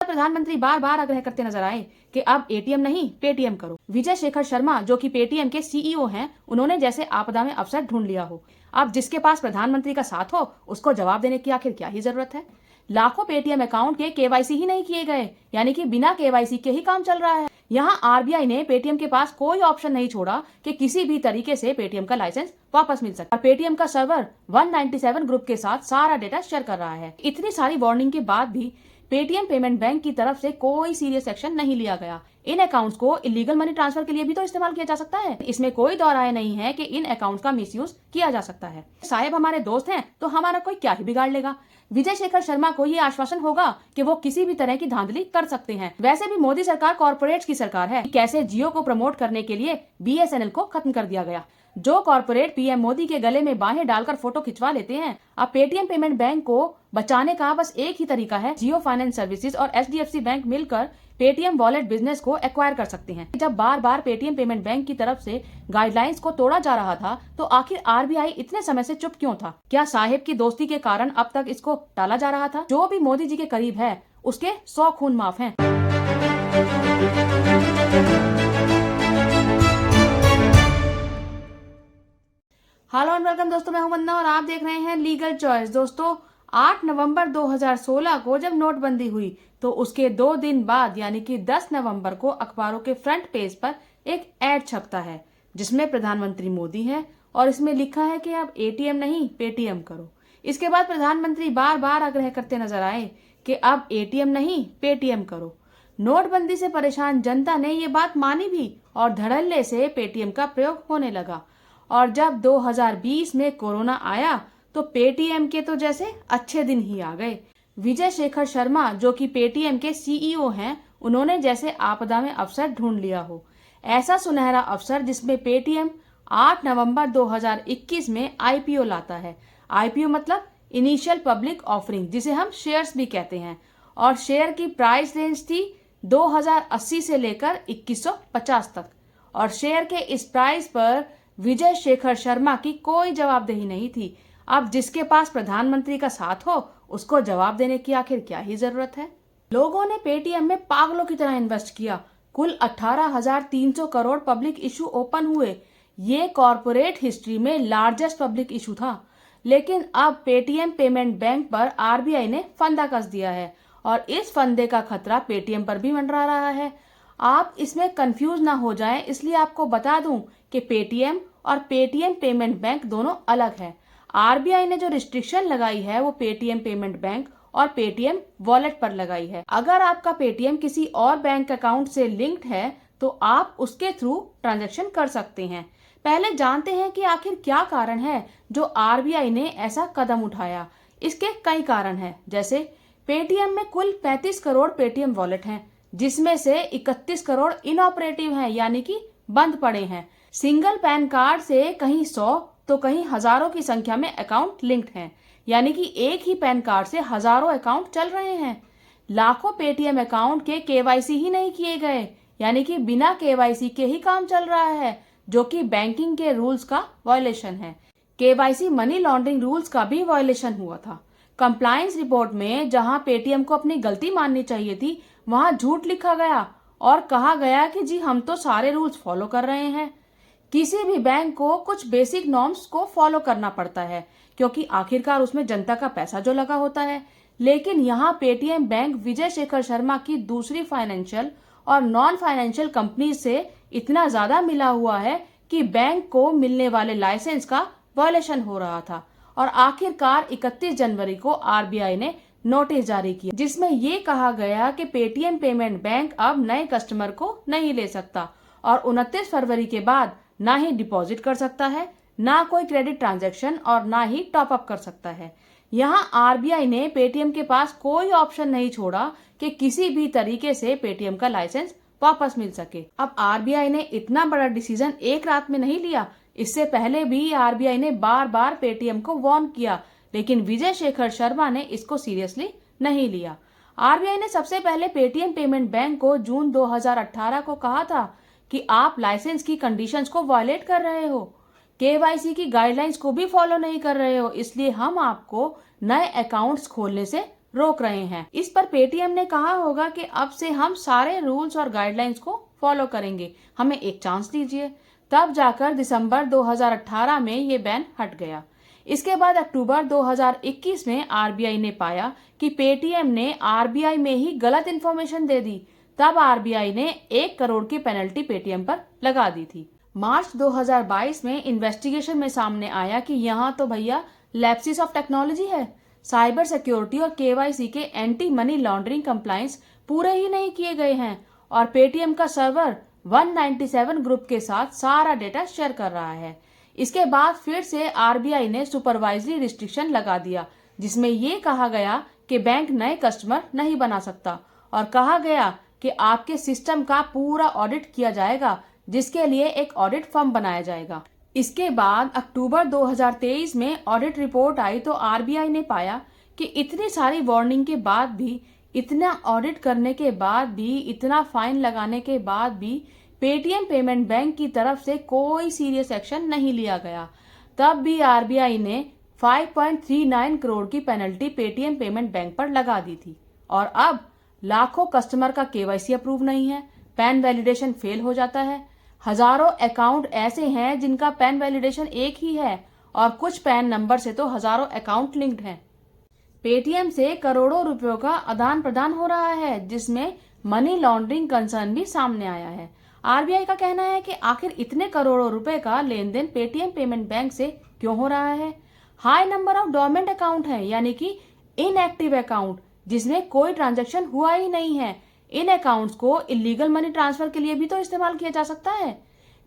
प्रधानमंत्री बार बार आग्रह करते नजर आए कि अब एटीएम नहीं पेटीएम करो। विजय शेखर शर्मा जो कि पेटीएम के सीईओ हैं, उन्होंने जैसे आपदा में अवसर ढूंढ लिया हो। अब जिसके पास प्रधानमंत्री का साथ हो उसको जवाब देने की आखिर क्या ही जरूरत है। लाखों पेटीएम अकाउंट के केवाईसी ही नहीं किए गए, यानी कि बिना केवाईसी के ही काम चल रहा है। यहाँ आरबीआई ने पेटीएम के पास कोई ऑप्शन नहीं छोड़ा कि किसी भी तरीके से पेटीएम का लाइसेंस वापस मिल सके। और पेटीएम का सर्वर 197 ग्रुप के साथ सारा डेटा शेयर कर रहा है। इतनी सारी वार्निंग के बाद भी पेटीएम पेमेंट बैंक की तरफ से कोई सीरियस एक्शन नहीं लिया गया। इन अकाउंट्स को इलीगल मनी ट्रांसफर के लिए भी तो इस्तेमाल किया जा सकता है। इसमें कोई दो राय नहीं है कि इन अकाउंट्स का मिसयूज किया जा सकता है। साहब हमारे दोस्त हैं तो हमारा कोई क्या ही बिगाड़ लेगा। विजय शेखर शर्मा को ये आश्वासन होगा कि वो किसी भी तरह की धांधली कर सकते हैं। वैसे भी मोदी सरकार कॉर्पोरेट्स की सरकार है। कैसे जियो को प्रमोट करने के लिए बीएसएनएल को खत्म कर दिया गया। जो कॉर्पोरेट पीएम मोदी के गले में बाहें डालकर फोटो खिंचवा लेते हैं। अब पेटीएम पेमेंट बैंक को बचाने का बस एक ही तरीका है, जियो फाइनेंस सर्विसेज और एचडीएफसी बैंक मिलकर पेटीएम वॉलेट बिजनेस को एक्वायर कर सकते हैं। जब बार बार पेटीएम पेमेंट बैंक की तरफ से गाइडलाइंस को तोड़ा जा रहा था तो आखिर आरबीआई इतने समय से चुप क्यों था? क्या साहिब की दोस्ती के कारण अब तक इसको टाला जा रहा था? जो भी मोदी जी के करीब है उसके 100 खून माफ हैं। हेलो एंड वेलकम दोस्तों, मैं हूं वंदना और आप देख रहे हैं लीगल चॉइस। दोस्तों 8 नवंबर 2016 को जब नोटबंदी हुई तो उसके 2 दिन बाद यानी कि 10 नवंबर को अखबारों के फ्रंट पेज पर एक एड छपता है जिसमें प्रधानमंत्री मोदी है और इसमें लिखा है कि अब एटीएम नहीं पेटीएम करो। इसके बाद प्रधानमंत्री बार बार आग्रह करते नजर आए कि अब एटीएम नहीं पेटीएम करो। नोटबंदी से परेशान जनता ने ये बात मानी भी और धड़ल्ले से पेटीएम का प्रयोग होने लगा। और जब 2020 में कोरोना आया तो पेटीएम के तो जैसे अच्छे दिन ही आ गए। विजय शेखर शर्मा जो कि पेटीएम के सीईओ हैं, उन्होंने जैसे आपदा में अवसर ढूंढ लिया हो। ऐसा सुनहरा अवसर जिसमें पेटीएम 8 नवंबर 2021 में आईपीओ लाता है। आईपीओ मतलब इनिशियल पब्लिक ऑफरिंग, जिसे हम शेयर्स भी कहते हैं। और शेयर की प्राइस रेंज थी 2080 से लेकर 2150 तक। और शेयर के इस प्राइस पर विजय शेखर शर्मा की कोई जवाबदेही नहीं थी। अब जिसके पास प्रधानमंत्री का साथ हो उसको जवाब देने की आखिर क्या ही जरूरत है। लोगों ने पेटीएम में पागलों की तरह इन्वेस्ट किया। कुल 18,300 करोड़ पब्लिक इशू ओपन हुए। ये कॉर्पोरेट हिस्ट्री में लार्जेस्ट पब्लिक इशू था। लेकिन अब पेटीएम पेमेंट बैंक पर आरबीआई ने फंदा कस दिया है और इस फंदे का खतरा पेटीएम पर भी मंडरा रहा है। आप इसमें कंफ्यूज ना हो जाएं, इसलिए आपको बता दूं कि पेटीएम और पेटीएम पेमेंट बैंक दोनों अलग है। आरबीआई ने जो रिस्ट्रिक्शन लगाई है वो पेटीएम पेमेंट बैंक और पेटीएम वॉलेट पर लगाई है। अगर आपका पेटीएम किसी और बैंक अकाउंट से लिंक्ड है तो आप उसके थ्रू ट्रांजैक्शन कर सकते हैं। पहले जानते हैं कि आखिर क्या कारण है जो आरबीआई ने ऐसा कदम उठाया। इसके कई कारण हैं, जैसे पेटीएम में कुल 35 करोड़ पेटीएम वॉलेट हैं, जिसमें से 31 करोड़ इनऑपरेटिव हैं, यानी कि बंद पड़े हैं। सिंगल पैन कार्ड से कहीं 100 तो कहीं हजारों की संख्या में अकाउंट लिंक्ड हैं, यानी कि एक ही पैन कार्ड से हजारों अकाउंट चल रहे हैं। लाखों पेटीएम अकाउंट के केवाईसी ही नहीं किए गए, यानी कि बिना केवाईसी के ही काम चल रहा है, जो कि बैंकिंग के रूल्स का वायलेशन है। केवाईसी मनी लॉन्ड्रिंग रूल्स का भी वायलेशन हुआ था। कंप्लायंस रिपोर्ट में जहां पेटीएम को अपनी गलती माननी चाहिए थी वहां झूठ लिखा गया और कहा गया कि जी हम तो सारे रूल्स फॉलो कर रहे हैं। किसी भी बैंक को कुछ बेसिक नॉर्म्स को फॉलो करना पड़ता है क्योंकि आखिरकार उसमें जनता का पैसा जो लगा होता है। लेकिन यहाँ पेटीएम बैंक विजय शेखर शर्मा की दूसरी फाइनेंशियल और नॉन फाइनेंशियल कंपनी से इतना ज्यादा मिला हुआ है कि बैंक को मिलने वाले लाइसेंस का वायलेशन हो रहा था। और आखिरकार 31 जनवरी को आरबीआई ने नोटिस जारी किया जिसमें ये कहा गया कि पेटीएम पेमेंट बैंक अब नए कस्टमर को नहीं ले सकता और 29 फरवरी के बाद ना ही डिपॉजिट कर सकता है, ना कोई क्रेडिट ट्रांजैक्शन और ना ही टॉप अप कर सकता है। यहाँ आरबीआई ने पेटीएम के पास कोई ऑप्शन नहीं छोड़ा कि किसी भी तरीके से पेटीएम का लाइसेंस वापस मिल सके। अब आरबीआई ने इतना बड़ा डिसीजन एक रात में नहीं लिया। इससे पहले भी आरबीआई ने बार बार पेटीएम को वार्न किया, लेकिन विजय शेखर शर्मा ने इसको सीरियसली नहीं लिया। आरबीआई ने सबसे पहले पेटीएम पेमेंट बैंक को जून 2018 को कहा था कि आप लाइसेंस की कंडीशंस को वायलेट कर रहे हो, केवाईसी की गाइडलाइंस को भी फॉलो नहीं कर रहे हो, इसलिए हम आपको नए अकाउंट्स खोलने से रोक रहे हैं। इस पर पेटीएम ने कहा होगा कि अब से हम सारे रूल्स और गाइडलाइंस को फॉलो करेंगे, हमें एक चांस दीजिए। तब जाकर दिसंबर 2018 में ये बैन हट गया। इसके बाद अक्टूबर 2021 में आरबीआई ने पाया कि पेटीएम ने आरबीआई में ही गलत इन्फॉर्मेशन दे दी। तब आरबीआई ने 1 करोड़ की पेनल्टी पेटीएम पर लगा दी थी। मार्च 2022 में इन्वेस्टिगेशन में सामने आया कि यहाँ तो भैया लैप्सिस ऑफ टेक्नोलॉजी है। साइबर सिक्योरिटी और केवाईसी के एंटी मनी लॉन्ड्रिंग कंप्लायंस पूरे ही नहीं किए गए हैं और पेटीएम का सर्वर 197 ग्रुप के साथ सारा डेटा शेयर कर रहा है। इसके बाद फिर से आरबीआई ने सुपरवाइजरी रिस्ट्रिक्शन लगा दिया, जिसमें ये कहा गया कि बैंक नए कस्टमर नहीं बना सकता और कहा गया कि आपके सिस्टम का पूरा ऑडिट किया जाएगा, जिसके लिए एक ऑडिट फर्म बनाया जाएगा। इसके बाद अक्टूबर 2023 में ऑडिट रिपोर्ट आई तो आरबीआई ने पाया कि इतनी सारी वार्निंग के बाद भी, इतना ऑडिट करने के बाद भी, इतना फाइन लगाने के बाद भी पेटीएम पेमेंट बैंक की तरफ से कोई सीरियस एक्शन नहीं लिया गया। तब भी आरबीआई ने 5.39 करोड़ की पेनल्टी पेटीएम पेमेंट बैंक पर लगा दी थी और अब लाखों कस्टमर का केवाईसी अप्रूव नहीं है, पैन वैलिडेशन फेल हो जाता है। हजारों अकाउंट ऐसे हैं जिनका पैन वैलिडेशन एक ही है और कुछ पैन नंबर से तो हजारों अकाउंट लिंक्ड हैं। पेटीएम से करोड़ों रुपयों का आदान प्रदान हो रहा है, जिसमें मनी लॉन्ड्रिंग कंसर्न भी सामने आया है। आरबीआई का कहना है कि आखिर इतने करोड़ों रुपए का लेन देन पेटीएम पेमेंट बैंक से क्यों हो रहा है। High number of dormant account है, यानी कि इनएक्टिव अकाउंट जिसमें कोई ट्रांजैक्शन हुआ ही नहीं है। इन अकाउंट्स को इलीगल मनी ट्रांसफर के लिए भी तो इस्तेमाल किया जा सकता है।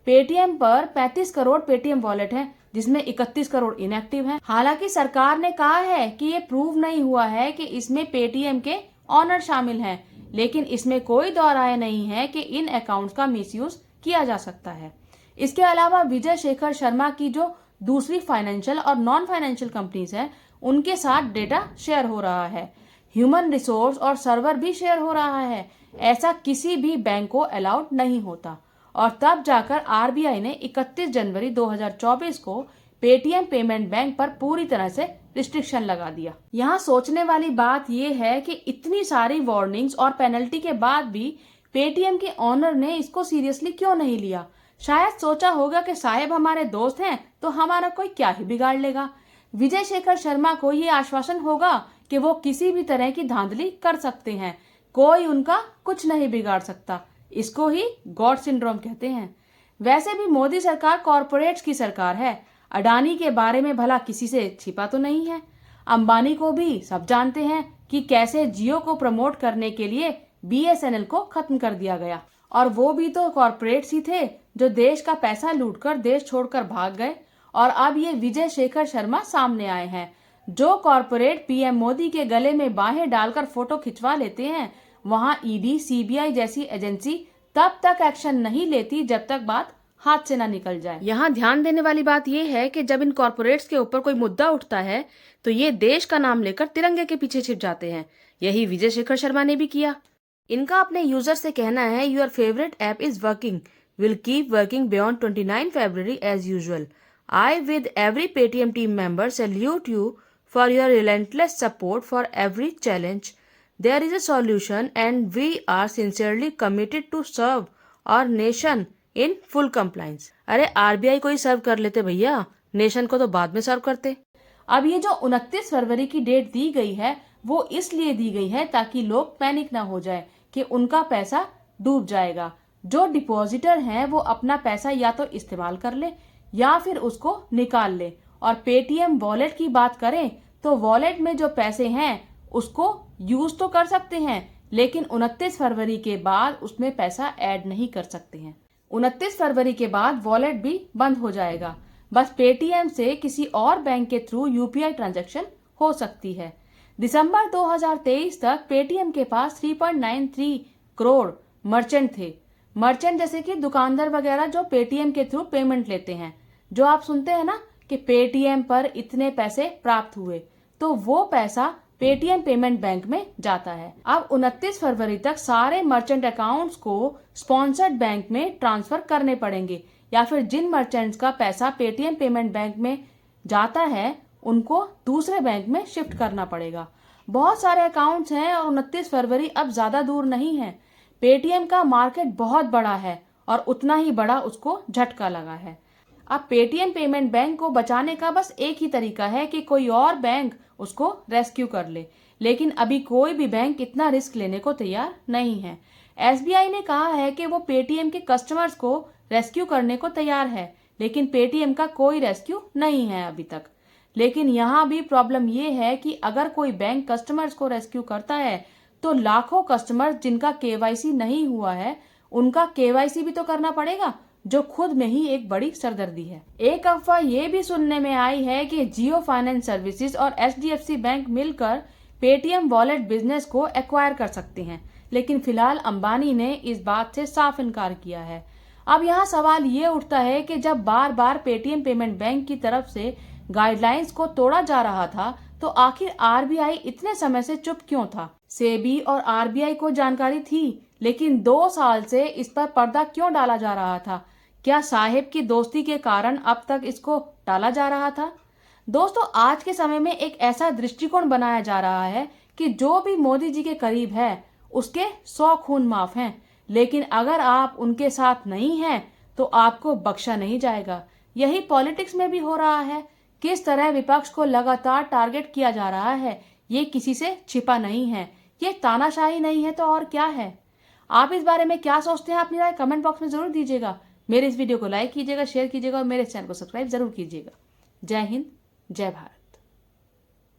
पेटीएम पर 35 करोड़ पेटीएम वॉलेट हैं, जिसमें 31 करोड़ इनएक्टिव हैं। हालांकि सरकार ने कहा है कि ये प्रूव नहीं हुआ है कि इसमें पेटीएम के ऑनर शामिल हैं, लेकिन इसमें कोई दो राय नहीं है कि इन अकाउंट्स का मिसयूज किया जा सकता है। इसके अलावा विजय शेखर शर्मा की जो दूसरी फाइनेंशियल और नॉन फाइनेंशियल कंपनीज है, उनके साथ डेटा शेयर हो रहा है। ह्यूमन रिसोर्स और सर्वर भी शेयर हो रहा है। ऐसा किसी भी बैंक को अलाउड नहीं होता और तब जाकर आरबीआई ने 31 जनवरी 2024 को पेटीएम पेमेंट बैंक पर पूरी तरह से रिस्ट्रिक्शन लगा दिया। यहाँ सोचने वाली बात यह है कि इतनी सारी वार्निंग्स और पेनल्टी के बाद भी पेटीएम के ऑनर ने इसको सीरियसली क्यों नहीं लिया। शायद सोचा होगा कि साहब हमारे दोस्त हैं तो हमारा कोई क्या ही बिगाड़ लेगा। विजय शेखर शर्मा को ये आश्वासन होगा कि वो किसी भी तरह की धांधली कर सकते हैं, कोई उनका कुछ नहीं बिगाड़ सकता। इसको ही गॉड सिंड्रोम कहते हैं। वैसे भी मोदी सरकार कॉरपोरेट्स की सरकार है। अडानी के बारे में भला किसी से छिपा तो नहीं है। अंबानी को भी सब जानते हैं कि कैसे जियो को प्रमोट करने के लिए बीएसएनएल को खत्म कर दिया गया, और वो भी तो कॉरपोरेट्स ही थे जो देश का पैसा लूटकर देश छोड़कर भाग गए। और अब ये विजय शेखर शर्मा सामने आए हैं, जो कॉरपोरेट पीएम मोदी के गले में बाहें डालकर फोटो खिंचवा लेते हैं। वहां ईडी, सीबीआई जैसी एजेंसी तब तक एक्शन नहीं लेती जब तक बात हाथ से ना निकल जाए। यहाँ ध्यान देने वाली बात यह है कि जब इन कॉरपोरेट्स के ऊपर कोई मुद्दा उठता है तो ये देश का नाम लेकर तिरंगे के पीछे छिप जाते हैं। यही विजय शेखर शर्मा ने भी किया। इनका अपने यूजर से कहना है, your favourite app is working, will keep working beyond 29 February as usual. I with every Paytm team member salute you for your relentless support for every challenge. There is a solution and we are sincerely committed to serve our nation in full compliance. अरे RBI को ही सर्व कर लेते भैया, nation को तो बाद में सर्व करते। अब ये जो 29 फरवरी की डेट दी गई है वो इसलिए दी गई है ताकि लोग पैनिक ना हो जाए कि उनका पैसा डूब जाएगा। जो डिपॉजिटर हैं वो अपना पैसा या तो इस्तेमाल कर ले या फिर उसको निकाल ले। और पेटीएम वॉलेट की बात करें तो वॉलेट में जो पैसे हैं उसको यूज तो कर सकते हैं, लेकिन 29 फरवरी के बाद उसमें पैसा ऐड नहीं कर सकते हैं। 29 फरवरी के बाद वॉलेट भी बंद हो जाएगा। बस पेटीएम से किसी और बैंक के थ्रू यूपीआई ट्रांजैक्शन हो सकती है। दिसंबर 2023 तक पेटीएम के पास 3.93 करोड़ मर्चेंट थे। मर्चेंट जैसे कि दुकानदार वगैरह जो पेटीएम के थ्रू पेमेंट लेते हैं। जो आप सुनते हैं ना कि पेटीएम पर इतने पैसे प्राप्त हुए, तो वो पैसा पेटीएम पेमेंट बैंक में जाता है। अब 29 फरवरी तक सारे मर्चेंट अकाउंट्स को स्पॉन्सर्ड बैंक में ट्रांसफर करने पड़ेंगे, या फिर जिन मर्चेंट्स का पैसा पेटीएम पेमेंट बैंक में जाता है उनको दूसरे बैंक में शिफ्ट करना पड़ेगा। बहुत सारे अकाउंट्स हैं और 29 फरवरी अब ज्यादा दूर नहीं है। पेटीएम का मार्केट बहुत बड़ा है और उतना ही बड़ा उसको झटका लगा है। अब पेटीएम पेमेंट बैंक को बचाने का बस एक ही तरीका है कि कोई और बैंक उसको रेस्क्यू कर ले, लेकिन अभी कोई भी बैंक इतना रिस्क लेने को तैयार नहीं है। एसबीआई ने कहा है कि वो पेटीएम के कस्टमर्स को रेस्क्यू करने को तैयार है, लेकिन पेटीएम का कोई रेस्क्यू नहीं है अभी तक। लेकिन यहाँ भी प्रॉब्लम ये है कि अगर कोई बैंक कस्टमर्स को रेस्क्यू करता है तो लाखों कस्टमर्स जिनका केवाईसी नहीं हुआ है उनका केवाईसी भी तो करना पड़ेगा, जो खुद में ही एक बड़ी सरदर्दी है। एक अफवाह ये भी सुनने में आई है कि जियो फाइनेंस सर्विसेज और एचडीएफसी बैंक मिलकर पेटीएम वॉलेट बिजनेस को एक्वायर कर सकते हैं, लेकिन फिलहाल अंबानी ने इस बात से साफ इनकार किया है। अब यहाँ सवाल ये उठता है कि जब बार बार पेटीएम पेमेंट बैंक की तरफ से गाइडलाइंस को तोड़ा जा रहा था तो आखिर आरबीआई इतने समय से चुप क्यों था? सेबी और आरबीआई को जानकारी थी, लेकिन 2 साल से इस पर पर्दा क्यों डाला जा रहा था? क्या साहिब की दोस्ती के कारण अब तक इसको टाला जा रहा था? दोस्तों, आज के समय में एक ऐसा दृष्टिकोण बनाया जा रहा है कि जो भी मोदी जी के करीब है उसके 100 खून माफ हैं, लेकिन अगर आप उनके साथ नहीं हैं तो आपको बख्शा नहीं जाएगा। यही पॉलिटिक्स में भी हो रहा है। किस तरह विपक्ष को लगातार टारगेट किया जा रहा है ये किसी से छिपा नहीं है। ये तानाशाही नहीं है तो और क्या है? आप इस बारे में क्या सोचते हैं? अपनी राय कमेंट बॉक्स में जरूर दीजिएगा। मेरे इस वीडियो को लाइक कीजिएगा, शेयर कीजिएगा और मेरे चैनल को सब्सक्राइब जरूर कीजिएगा। जय हिंद, जय भारत।